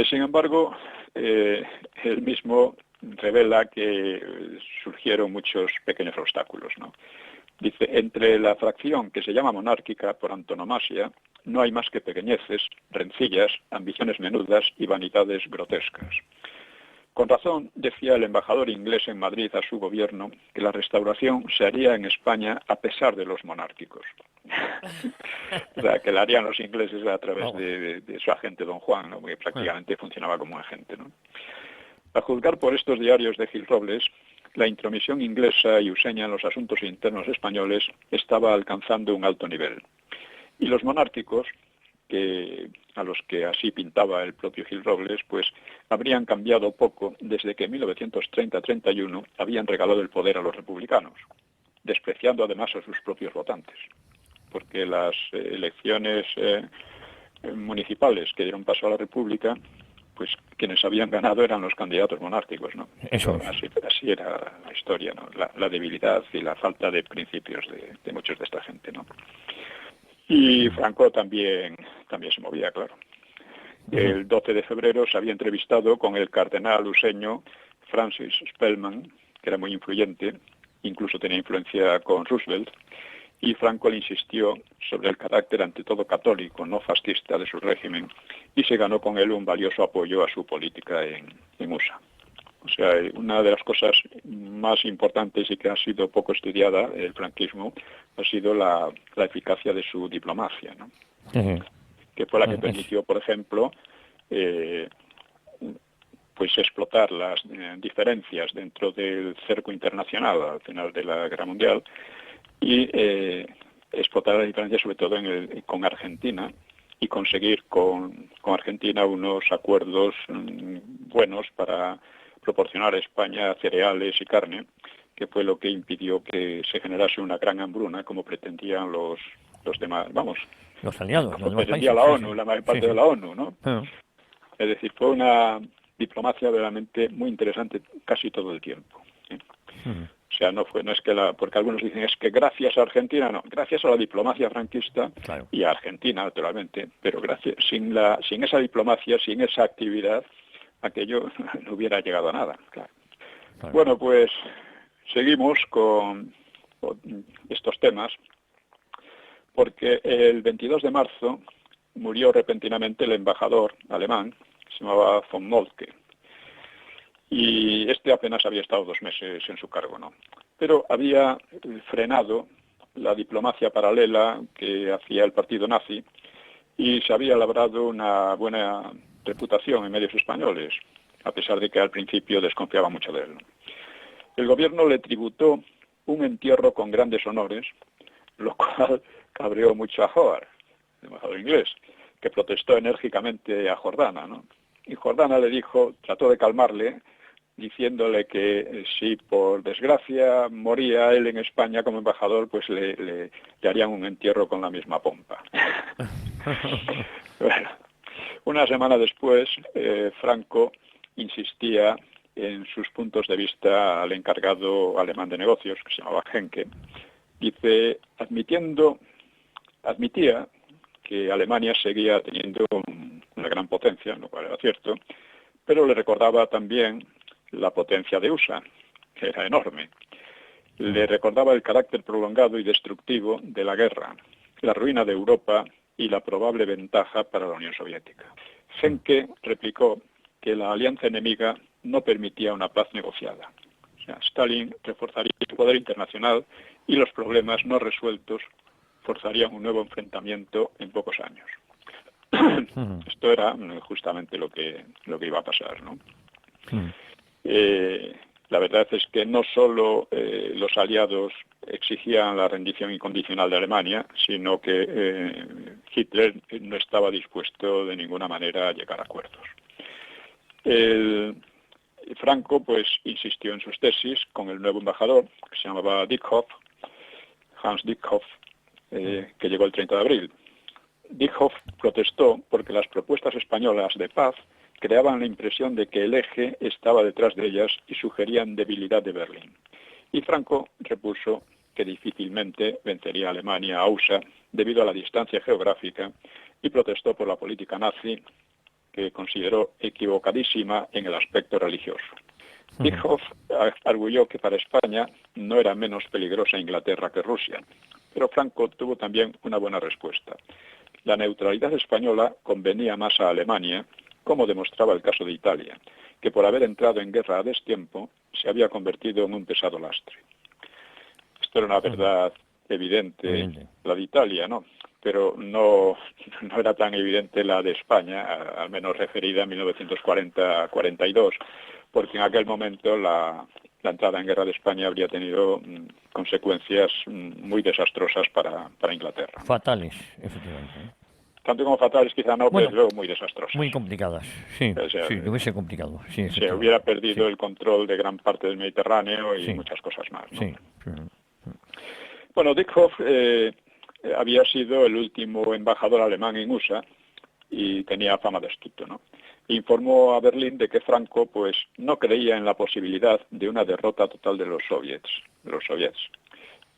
Sin embargo, él mismo revela que surgieron muchos pequeños obstáculos, ¿no? Dice, entre la fracción que se llama monárquica por antonomasia, no hay más que pequeñeces, rencillas, ambiciones menudas y vanidades grotescas. Con razón decía el embajador inglés en Madrid a su gobierno que la restauración se haría en España a pesar de los monárquicos. O sea, que la harían los ingleses a través de su agente don Juan, ¿no? Que prácticamente funcionaba como agente, ¿no? A juzgar por estos diarios de Gil Robles, la intromisión inglesa y useña en los asuntos internos españoles estaba alcanzando un alto nivel. Y los monárquicos, a los que así pintaba el propio Gil Robles, pues habrían cambiado poco desde que en 1930-31 habían regalado el poder a los republicanos, despreciando además a sus propios votantes, porque las elecciones municipales que dieron paso a la República, pues quienes habían ganado eran los candidatos monárquicos, ¿no? Eso es. Así era la historia, ¿no? La debilidad y la falta de principios de muchos de esta gente, ¿no? Y Franco también se movía, claro. El 12 de febrero se había entrevistado con el cardenal useño Francis Spellman, que era muy influyente, incluso tenía influencia con Roosevelt, y Franco le insistió sobre el carácter ante todo católico, no fascista de su régimen, y se ganó con él un valioso apoyo a su política en USA. O sea, una de las cosas más importantes y que ha sido poco estudiada, el franquismo, ha sido la eficacia de su diplomacia, ¿no? Que fue la que permitió, por ejemplo, pues explotar las diferencias dentro del cerco internacional al final de la Guerra Mundial y explotar las diferencias sobre todo con Argentina y conseguir con Argentina unos acuerdos buenos para proporcionar a España cereales y carne, que fue lo que impidió que se generase una gran hambruna como pretendían los demás, los aliados, como pretendía la ONU, la mayor parte de la ONU, ¿no? Es decir, fue una diplomacia realmente muy interesante casi todo el tiempo, ¿eh? O sea, no es que porque algunos dicen es que gracias a Argentina, no, gracias a la diplomacia franquista, claro, y a Argentina naturalmente, pero sin esa diplomacia, sin esa actividad, aquello no hubiera llegado a nada, claro. Bueno, pues seguimos con estos temas, porque el 22 de marzo murió repentinamente el embajador alemán, que se llamaba von Moltke, y este apenas había estado 2 meses en su cargo, ¿no? Pero había frenado la diplomacia paralela que hacía el partido nazi y se había labrado una buena reputación en medios españoles, a pesar de que al principio desconfiaba mucho de él. El gobierno le tributó un entierro con grandes honores, lo cual cabreó mucho a Howard, el embajador inglés, que protestó enérgicamente a Jordana, ¿no? Y Jordana trató de calmarle, diciéndole que si por desgracia moría él en España como embajador, pues le harían un entierro con la misma pompa. Bueno, una semana después, Franco insistía en sus puntos de vista al encargado alemán de negocios, que se llamaba Henke. Dice, admitía que Alemania seguía teniendo una gran potencia, lo cual era cierto, pero le recordaba también la potencia de USA, que era enorme. Le recordaba el carácter prolongado y destructivo de la guerra, la ruina de Europa y la probable ventaja para la Unión Soviética. Henke replicó que la alianza enemiga no permitía una paz negociada. O sea, Stalin reforzaría el poder internacional y los problemas no resueltos forzarían un nuevo enfrentamiento en pocos años. Esto era justamente lo que iba a pasar, ¿no? La verdad es que no solo los aliados exigían la rendición incondicional de Alemania, sino que Hitler no estaba dispuesto de ninguna manera a llegar a acuerdos. Franco pues insistió en sus tesis con el nuevo embajador, que se llamaba Dickhoff, Hans Dickhoff, que llegó el 30 de abril. Dickhoff protestó porque las propuestas españolas de paz creaban la impresión de que el eje estaba detrás de ellas y sugerían debilidad de Berlín. Y Franco repuso que difícilmente vencería a Alemania a USA debido a la distancia geográfica y protestó por la política nazi, que consideró equivocadísima en el aspecto religioso. Dickhoff arguyó que para España no era menos peligrosa Inglaterra que Rusia, pero Franco tuvo también una buena respuesta. La neutralidad española convenía más a Alemania, como demostraba el caso de Italia, que por haber entrado en guerra a destiempo se había convertido en un pesado lastre. Esto era una verdad evidente, la de Italia, ¿no? Pero no era tan evidente la de España, al menos referida a 1940-42, porque en aquel momento la la entrada en guerra de España habría tenido consecuencias muy desastrosas para Inglaterra. Fatales, efectivamente. Tanto como fatales quizá no, Bueno, pero luego muy desastrosas. muy complicadas, sí, O sea, sí, lo hubiese complicado, sí, se hubiera efectivamente. perdido Sí, el control de gran parte del Mediterráneo y sí, muchas cosas más, ¿no? sí. Bueno, Dieckhoff había sido el último embajador alemán en USA y tenía fama de astuto, ¿no? Informó a Berlín de que Franco, pues, no creía en la posibilidad de una derrota total de los soviets.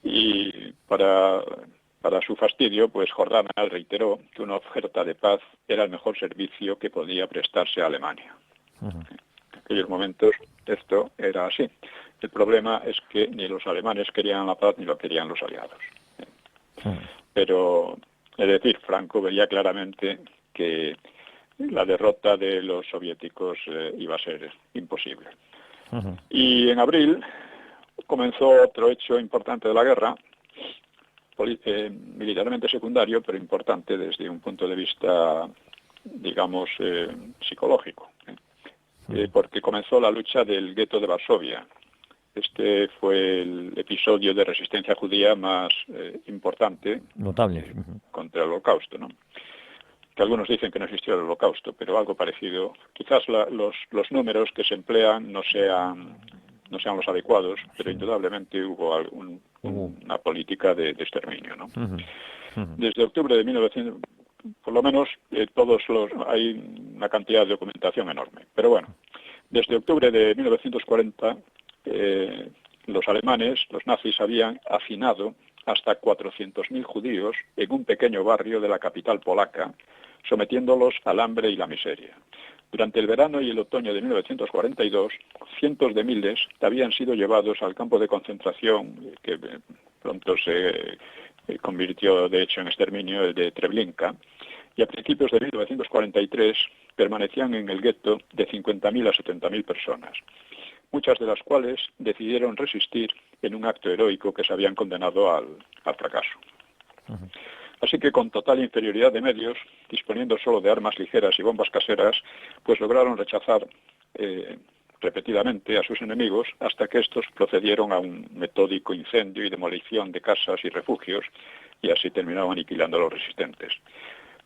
Y para su fastidio, pues Jordana reiteró que una oferta de paz era el mejor servicio que podía prestarse a Alemania. En aquellos momentos esto era así. El problema es que ni los alemanes querían la paz ni lo querían los aliados. Pero, es decir, Franco veía claramente que la derrota de los soviéticos iba a ser imposible. Y en abril comenzó otro hecho importante de la guerra, militarmente secundario, pero importante desde un punto de vista, digamos, psicológico, porque comenzó la lucha del gueto de Varsovia. Este fue el episodio de resistencia judía más importante, Notable. Contra el Holocausto, ¿no? Que algunos dicen que no existió el Holocausto, pero algo parecido. Quizás los números que se emplean no sean los adecuados, pero indudablemente hubo una política de exterminio, ¿no? Desde octubre de 1900, por lo menos hay una cantidad de documentación enorme. Pero bueno, desde octubre de 1940, los alemanes, los nazis, habían hacinado hasta 400.000 judíos en un pequeño barrio de la capital polaca, sometiéndolos al hambre y la miseria. Durante el verano y el otoño de 1942, cientos de miles habían sido llevados al campo de concentración, que pronto se convirtió de hecho en exterminio, el de Treblinka, y a principios de 1943 permanecían en el gueto de 50.000 a 70.000 personas, muchas de las cuales decidieron resistir en un acto heroico que se habían condenado al fracaso. Así que con total inferioridad de medios, disponiendo solo de armas ligeras y bombas caseras, pues lograron rechazar repetidamente a sus enemigos hasta que estos procedieron a un metódico incendio y demolición de casas y refugios y así terminaron aniquilando a los resistentes.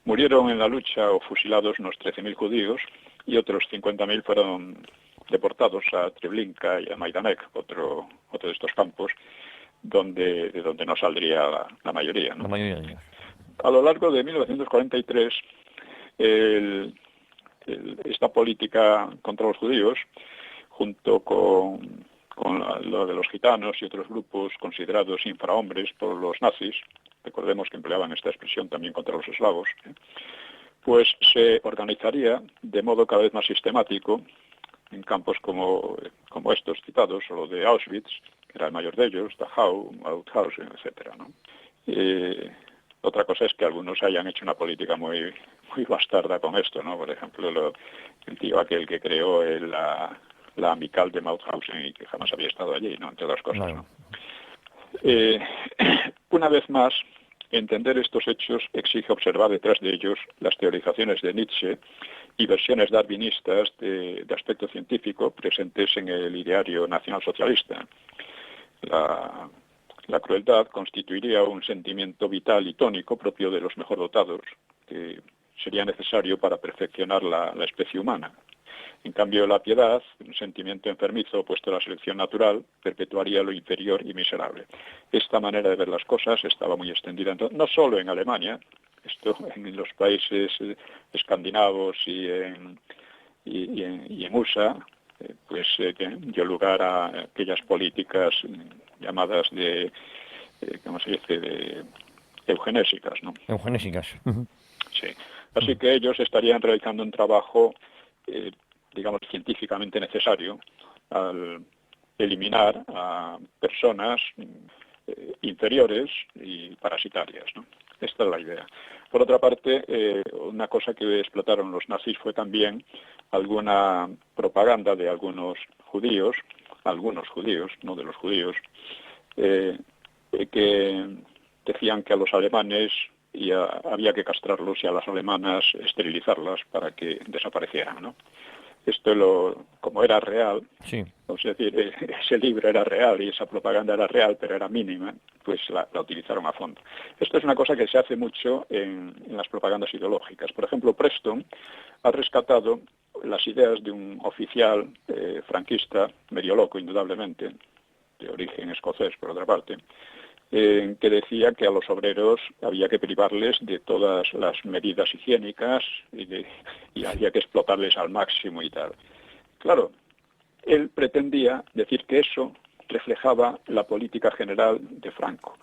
Murieron en la lucha o fusilados unos 13.000 judíos y otros 50.000 fueron deportados a Treblinka y a Majdanek, otro de estos campos, de donde no saldría la mayoría, ¿no? La mayoría de ellos. A lo largo de 1943, esta política contra los judíos, junto con lo de los gitanos y otros grupos considerados infrahombres por los nazis, recordemos que empleaban esta expresión también contra los eslavos, pues se organizaría de modo cada vez más sistemático en campos como estos citados, o lo de Auschwitz, que era el mayor de ellos, Dachau, Mauthausen, etcétera, ¿no? Otra cosa es que algunos hayan hecho una política muy bastarda con esto, ¿no? Por ejemplo, el tío aquel que creó la amical de Mauthausen y que jamás había estado allí, ¿no? Entre otras cosas, ¿no? Una vez más, entender estos hechos exige observar detrás de ellos las teorizaciones de Nietzsche y versiones darwinistas de aspecto científico presentes en el ideario nacionalsocialista. La crueldad constituiría un sentimiento vital y tónico propio de los mejor dotados, que sería necesario para perfeccionar la especie humana. En cambio, la piedad, un sentimiento enfermizo opuesto a la selección natural, perpetuaría lo inferior y miserable. Esta manera de ver las cosas estaba muy extendida, no solo en Alemania, esto en los países escandinavos y en USA, pues dio lugar a aquellas políticas llamadas ¿cómo se dice?, de eugenésicas, ¿no? Eugenésicas. Sí. Así que ellos estarían realizando un trabajo, digamos, científicamente necesario al eliminar a personas inferiores y parasitarias, ¿no? Esta es la idea. Por otra parte, una cosa que explotaron los nazis fue también alguna propaganda de algunos judíos, no de los judíos, que decían que a los alemanes había que castrarlos y a las alemanas esterilizarlas para que desaparecieran, ¿no? como era real, Sí. es decir, ese libro era real y esa propaganda era real, pero era mínima, pues la utilizaron a fondo. Esto es una cosa que se hace mucho en las propagandas ideológicas. Por ejemplo, Preston ha rescatado las ideas de un oficial franquista, medio loco, indudablemente, de origen escocés, por otra parte, que decía que a los obreros había que privarles de todas las medidas higiénicas y había que explotarles al máximo y tal. Claro, él pretendía decir que eso reflejaba la política general de Franco,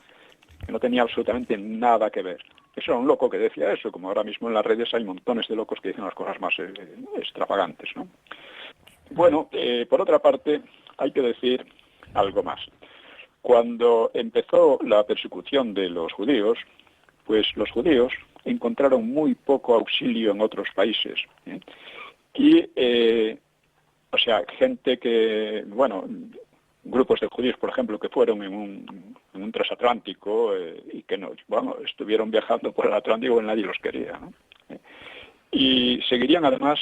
que no tenía absolutamente nada que ver. Eso era un loco que decía eso, como ahora mismo en las redes hay montones de locos que dicen las cosas más extravagantes, ¿no? Bueno, por otra parte, hay que decir algo más. Cuando empezó la persecución de los judíos, pues los judíos encontraron muy poco auxilio en otros países, ¿eh? Y, o sea, gente que, bueno, grupos de judíos, por ejemplo, que fueron en un transatlántico y que no, bueno, estuvieron viajando por el Atlántico y nadie los quería, ¿no? Y seguirían además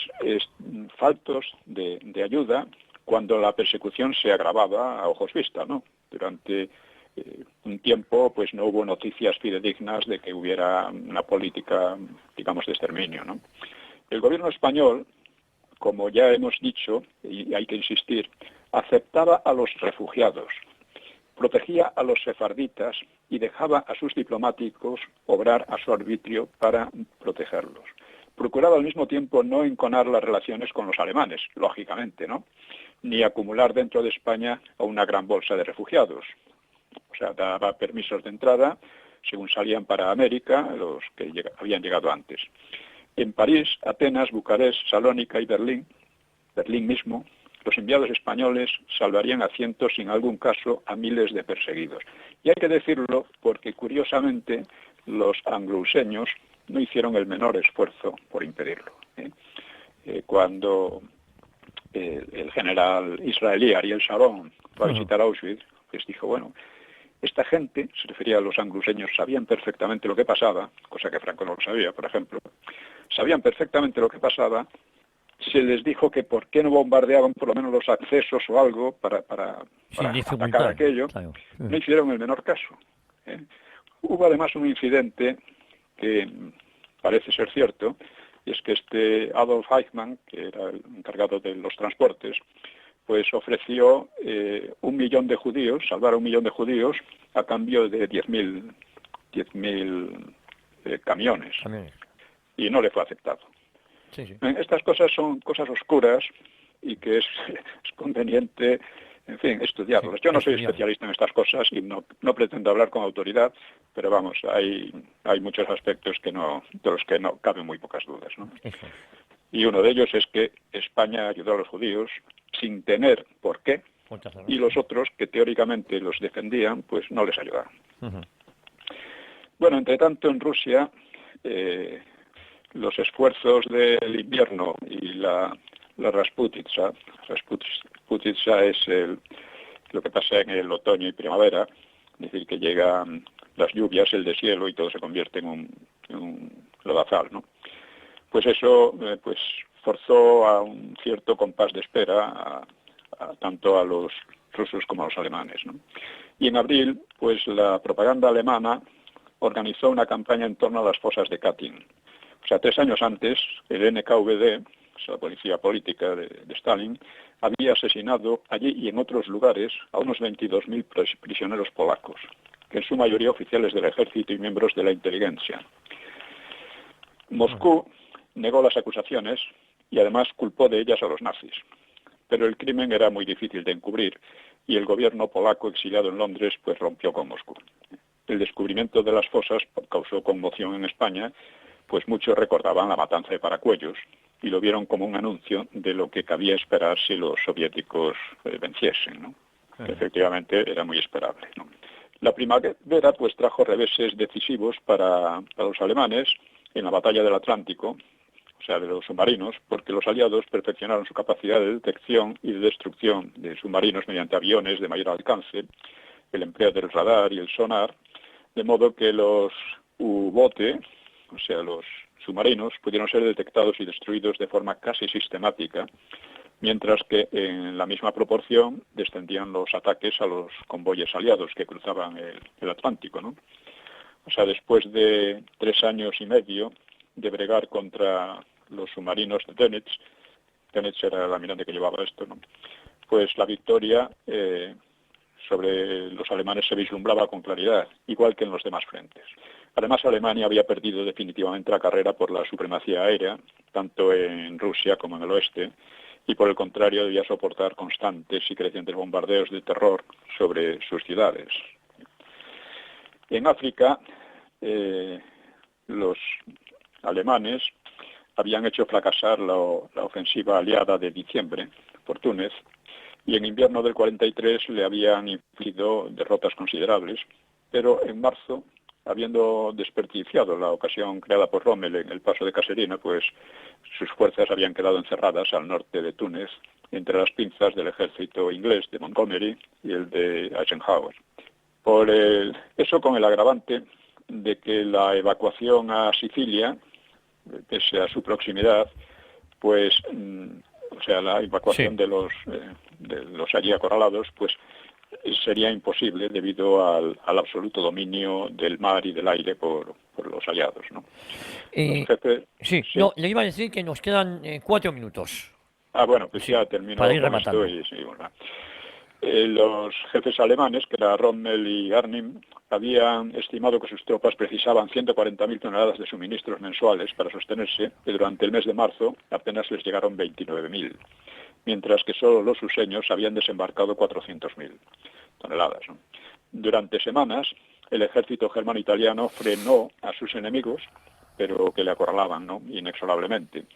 faltos de ayuda cuando la persecución se agravaba a ojos vistas, ¿no? Durante un tiempo pues no hubo noticias fidedignas de que hubiera una política, digamos, de exterminio, ¿no? El gobierno español, como ya hemos dicho, y hay que insistir, aceptaba a los refugiados, protegía a los sefarditas y dejaba a sus diplomáticos obrar a su arbitrio para protegerlos. Procuraba al mismo tiempo no enconar las relaciones con los alemanes, lógicamente, ¿no? Ni acumular dentro de España a una gran bolsa de refugiados. O sea, daba permisos de entrada según salían para América los que habían llegado antes. En París, Atenas, Bucarest, Salónica y Berlín mismo, los enviados españoles salvarían a cientos, en algún caso a miles de perseguidos. Y hay que decirlo porque, curiosamente, los anglo-luseños no hicieron el menor esfuerzo por impedirlo. Cuando el general israelí Ariel Sharon fue a visitar Auschwitz, les dijo, bueno, esta gente, se refería a los anglo-luseños, sabían perfectamente lo que pasaba, cosa que Franco no lo sabía, por ejemplo, sabían perfectamente lo que pasaba. Se les dijo que por qué no bombardeaban por lo menos los accesos o algo para atacar aquello. Claro. No hicieron el menor caso. Hubo además un incidente que parece ser cierto, y es que este Adolf Eichmann, que era el encargado de los transportes, pues ofreció 1 millón de judíos, salvar a 1 millón de judíos, a cambio de 10.000 camiones. Y no le fue aceptado. Sí, sí. Estas cosas son cosas oscuras y que es conveniente, en fin, estudiarlas. Yo no soy especialista en estas cosas y no pretendo hablar con autoridad, pero vamos, hay muchos aspectos de los que no caben muy pocas dudas, ¿no? Eso. Y uno de ellos es que España ayudó a los judíos sin tener por qué, y los otros, que teóricamente los defendían, pues no les ayudaron. Bueno, entre tanto, en Rusia, los esfuerzos del invierno y la Rasputitsa es lo que pasa en el otoño y primavera, es decir, que llegan las lluvias, el deshielo y todo se convierte en un lodazal, ¿no? Pues eso pues forzó a un cierto compás de espera tanto a los rusos como a los alemanes, ¿no? Y en abril, pues la propaganda alemana organizó una campaña en torno a las fosas de Katyn. O sea, 3 años antes, el NKVD, o sea, la policía política de Stalin, había asesinado allí y en otros lugares a unos 22.000 prisioneros polacos, que en su mayoría oficiales del ejército y miembros de la inteligencia. Moscú negó las acusaciones y además culpó de ellas a los nazis. Pero el crimen era muy difícil de encubrir y el gobierno polaco exiliado en Londres pues rompió con Moscú. El descubrimiento de las fosas causó conmoción en España, pues muchos recordaban la matanza de Paracuellos y lo vieron como un anuncio de lo que cabía esperar si los soviéticos venciesen, ¿no? Que efectivamente era muy esperable, ¿no? La primavera pues trajo reveses decisivos para los alemanes en la batalla del Atlántico, o sea, de los submarinos, porque los aliados perfeccionaron su capacidad de detección y de destrucción de submarinos mediante aviones de mayor alcance, el empleo del radar y el sonar, de modo que los U-bote, o sea, los submarinos, pudieron ser detectados y destruidos de forma casi sistemática, mientras que en la misma proporción descendían los ataques a los convoyes aliados que cruzaban el Atlántico, ¿no? O sea, después de 3 años y medio de bregar contra los submarinos de Dönitz era el almirante que llevaba esto, ¿no? Pues la victoria sobre los alemanes se vislumbraba con claridad, igual que en los demás frentes. Además, Alemania había perdido definitivamente la carrera por la supremacía aérea, tanto en Rusia como en el oeste, y por el contrario debía soportar constantes y crecientes bombardeos de terror sobre sus ciudades. En África, los alemanes habían hecho fracasar la ofensiva aliada de diciembre por Túnez, y en invierno del 43 le habían infligido derrotas considerables, pero en marzo, habiendo desperdiciado la ocasión creada por Rommel en el paso de Caserina, pues sus fuerzas habían quedado encerradas al norte de Túnez, entre las pinzas del ejército inglés de Montgomery y el de Eisenhower. Eso con el agravante de que la evacuación a Sicilia, pese a su proximidad, pues la evacuación de los allí acorralados, pues sería imposible debido al absoluto dominio del mar y del aire por los aliados, ¿no? No, le iba a decir que nos quedan 4 minutos. Bueno, pues ya termino para ir con rematando. esto. Los jefes alemanes, que eran Rommel y Arnim, habían estimado que sus tropas precisaban 140.000 toneladas de suministros mensuales para sostenerse, y durante el mes de marzo apenas les llegaron 29.000, mientras que solo los ruseños habían desembarcado 400.000 toneladas, ¿no? Durante semanas, el ejército germano-italiano frenó a sus enemigos, pero que le acorralaban, ¿no?, inexorablemente.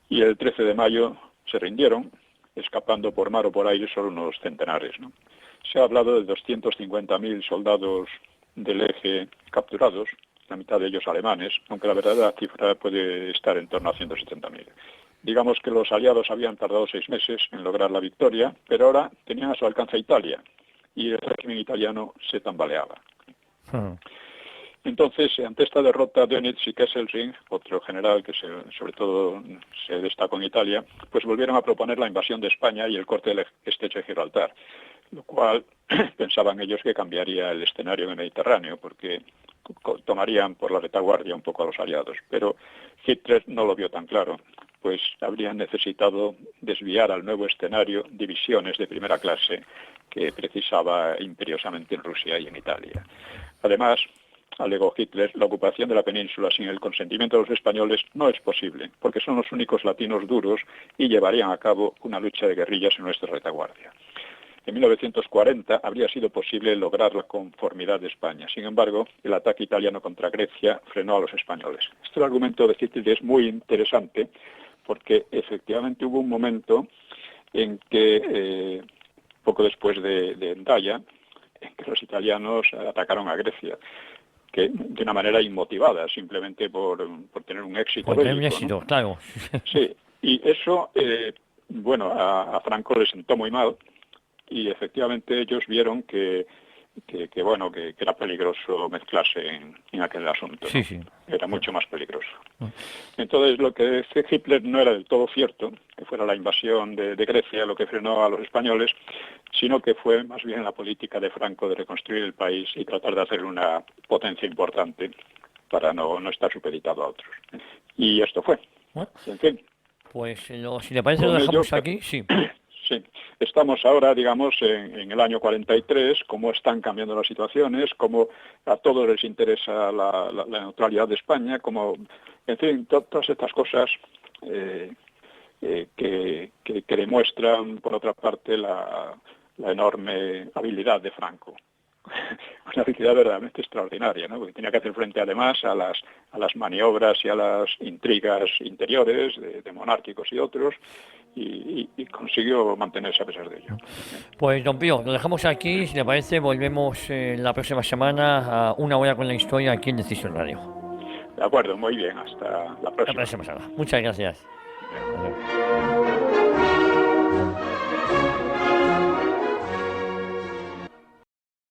Y el 13 de mayo se rindieron, escapando por mar o por aire solo unos centenares, ¿no? Se ha hablado de 250.000 soldados del eje capturados, la mitad de ellos alemanes, aunque la verdadera cifra puede estar en torno a 170.000. Digamos que los aliados habían tardado 6 meses en lograr la victoria, pero ahora tenían a su alcance a Italia, y el régimen italiano se tambaleaba. Entonces, ante esta derrota, Dönitz y Kesselring, otro general que sobre todo se destacó en Italia, pues volvieron a proponer la invasión de España y el corte del estrecho de Gibraltar, lo cual pensaban ellos que cambiaría el escenario en el Mediterráneo, porque tomarían por la retaguardia un poco a los aliados. Pero Hitler no lo vio tan claro, pues habrían necesitado desviar al nuevo escenario divisiones de primera clase que precisaba imperiosamente en Rusia y en Italia. Además, alegó Hitler, la ocupación de la península sin el consentimiento de los españoles no es posible, porque son los únicos latinos duros y llevarían a cabo una lucha de guerrillas en nuestra retaguardia. En 1940 habría sido posible lograr la conformidad de España. Sin embargo, el ataque italiano contra Grecia frenó a los españoles. Este argumento de Hitler es muy interesante porque efectivamente hubo un momento en que, poco después de Endaya, en que los italianos atacaron a Grecia, que de una manera inmotivada, simplemente por tener un éxito. Por tener un éxito, ¿no? Claro. Sí, y eso, a Franco le sentó muy mal, y efectivamente ellos vieron que era peligroso mezclarse en aquel asunto, ¿no? Sí. Era mucho más peligroso. Entonces, lo que decía Hitler no era del todo cierto, que fuera la invasión de Grecia lo que frenó a los españoles, sino que fue más bien la política de Franco de reconstruir el país y tratar de hacer una potencia importante para no estar supeditado a otros. Y esto fue. En fin. Pues si le parece lo dejamos aquí, sí. Sí, estamos ahora, digamos, en el año 43, cómo están cambiando las situaciones, cómo a todos les interesa la neutralidad de España, cómo, en fin, todas estas cosas que demuestran, por otra parte, la enorme habilidad de Franco. Una habilidad verdaderamente extraordinaria, ¿no? Porque tenía que hacer frente además a las maniobras y a las intrigas interiores de monárquicos y otros, y consiguió mantenerse a pesar de ello. Pues don Pío, lo dejamos aquí, si le parece volvemos la próxima semana a Una Hora con la Historia aquí en Decisión Radio. De acuerdo, muy bien, hasta la próxima. La próxima semana. Muchas gracias. Bien.